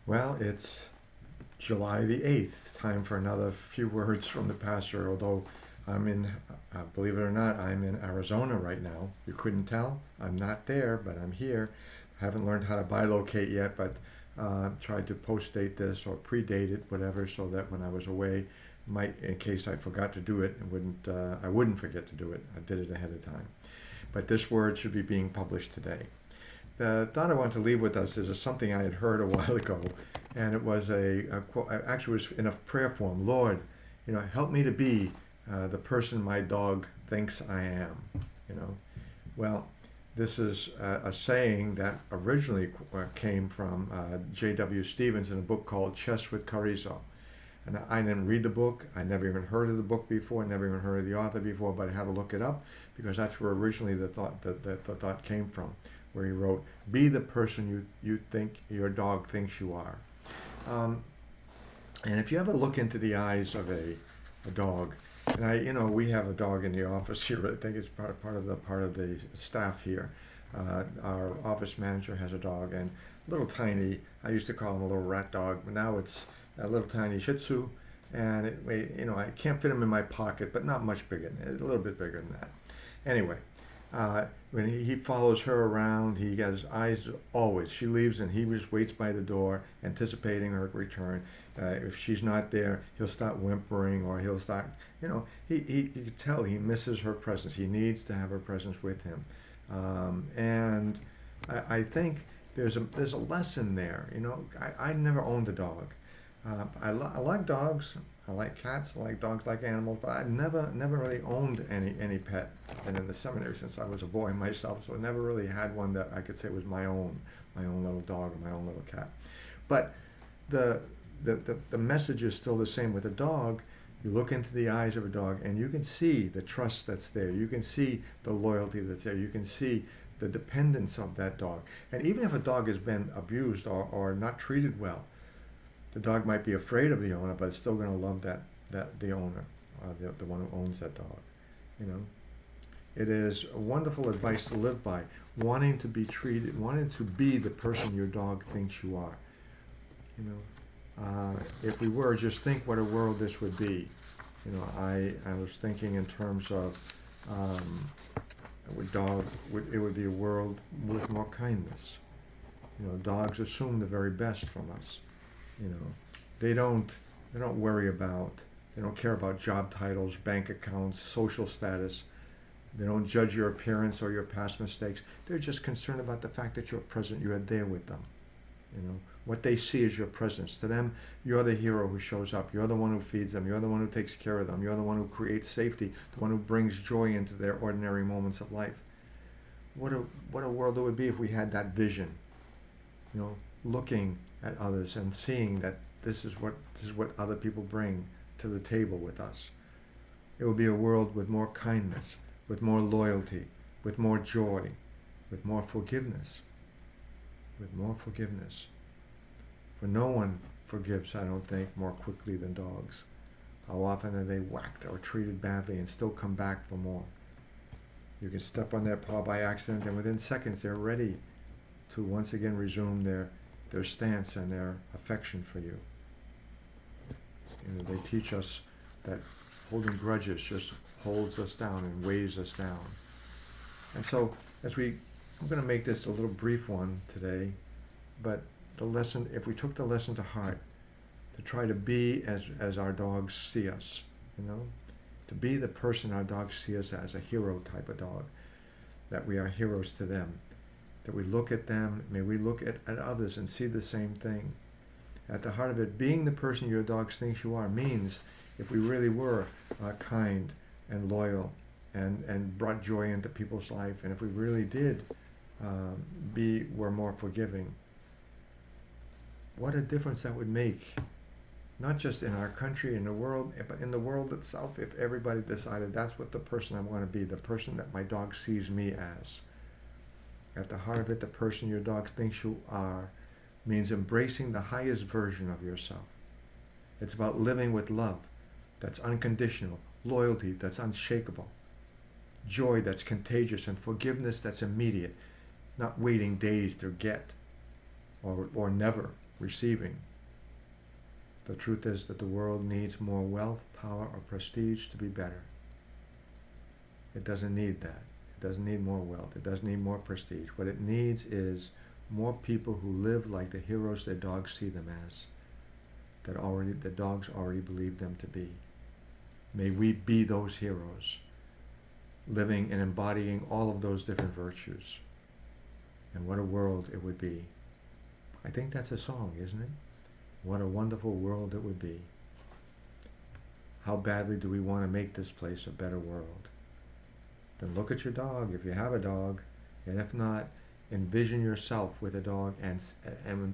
Well, it's July the 8th, time for another few words from the pastor, although believe it or not, I'm in Arizona right now. You couldn't tell? I'm not there, but I'm here. I haven't learned how to bilocate yet, but tried to post-date this or predate it, whatever, so that when I was away, in case I forgot to do it, I wouldn't forget to do it. I did it ahead of time. But this word should be being published today. The thought I want to leave with us is something I had heard a while ago, and it was a quote. Actually, it was in a prayer form. Lord, help me to be the person my dog thinks I am. You know, well, this is a saying that originally came from J.W. Stevens in a book called Chess With Carrizo. And I didn't read the book. I never even heard of the book before. Never even heard of the author before. But I had to look it up because that's where originally the thought came from, where he wrote, "Be the person you think your dog thinks you are." Um, and if you ever look into the eyes of a dog, and we have a dog in the office here. I think it's part of the staff here. Our office manager has a dog, and little tiny. I used to call him a little rat dog, but now it's a little tiny Shih Tzu, and I can't fit him in my pocket, but not much bigger, a little bit bigger than that. Anyway, when he follows her around, he got his eyes always. She leaves, and he just waits by the door, anticipating her return. If she's not there, he'll start whimpering, or he'll start, you can tell he misses her presence. He needs to have her presence with him, and I think there's a lesson there. I never owned a dog. I like dogs. I like cats. I like dogs. Like animals. But I've never really owned any pet. I've been in the seminary since I was a boy myself, so I never really had one that I could say was my own little dog or my own little cat. But the the message is still the same with a dog. You look into the eyes of a dog, and you can see the trust that's there. You can see the loyalty that's there. You can see the dependence of that dog. And even if a dog has been abused or not treated well, the dog might be afraid of the owner, but it's still going to love that the owner, the one who owns that dog. You know, it is a wonderful advice to live by. Wanting to be the person your dog thinks you are. You if we were, just think what a world this would be. I was thinking in terms of it would be a world with more kindness. Dogs assume the very best from us. You know, they don't worry about, they don't care about job titles, bank accounts, social status. They don't judge your appearance or your past mistakes. They're just concerned about the fact that you're present, you're there with them. What they see is your presence. To them, you're the hero who shows up. You're the one who feeds them. You're the one who takes care of them. You're the one who creates safety, the one who brings joy into their ordinary moments of life. What a world it would be if we had that vision. Looking at others and seeing that this is what other people bring to the table with us. It would be a world with more kindness, with more loyalty, with more joy, with more forgiveness. With more forgiveness. For no one forgives, I don't think, more quickly than dogs. How often are they whacked or treated badly and still come back for more? You can step on their paw by accident, and within seconds they're ready to once again resume their stance and their affection for you. They teach us that holding grudges just holds us down and weighs us down. And so, I'm going to make this a little brief one today, but the lesson, if we took the lesson to heart, to try to be as our dogs see us, to be the person our dogs see us as, a hero type of dog, that we are heroes to them, that we look at them, may we look at others and see the same thing. At the heart of it, being the person your dog thinks you are means, if we really were kind and loyal and brought joy into people's life, and if we really did were more forgiving, what a difference that would make, not just in our country, in the world, but in the world itself, if everybody decided that's what the person I want to be, the person that my dog sees me as. At the heart of it, the person your dog thinks you are means embracing the highest version of yourself. It's about living with love that's unconditional, loyalty that's unshakable, joy that's contagious, and forgiveness that's immediate, not waiting days to get, or never. receiving. The truth is that the world needs more wealth, power, or prestige to be better. It doesn't need that. It doesn't need more wealth. It doesn't need more prestige. What it needs is more people who live like the heroes their dogs see them as, that the dogs already believe them to be. May we be those heroes, living and embodying all of those different virtues. And what a world it would be. I think that's a song, isn't it? What a wonderful world it would be. How badly do we want to make this place a better world? Then look at your dog, if you have a dog, and if not, envision yourself with a dog, and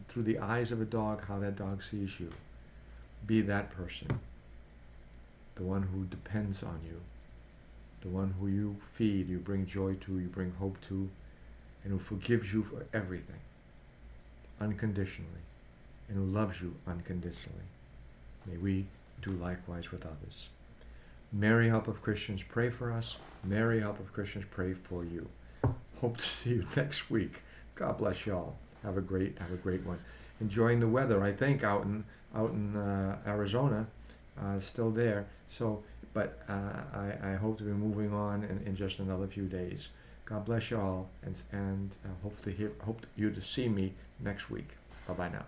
through the eyes of a dog, how that dog sees you. Be that person, the one who depends on you, the one who you feed, you bring joy to, you bring hope to, and who forgives you for everything, unconditionally, and who loves you unconditionally. May we do likewise with others. Mary, Help of Christians, pray for us. Mary, Help of Christians, pray for you. Hope to see you next week. God bless y'all. Have a great one. Enjoying the weather, I think, out in Arizona, still there. So, but I hope to be moving on in just another few days. God bless y'all, and hope you to see me next week. Bye bye now.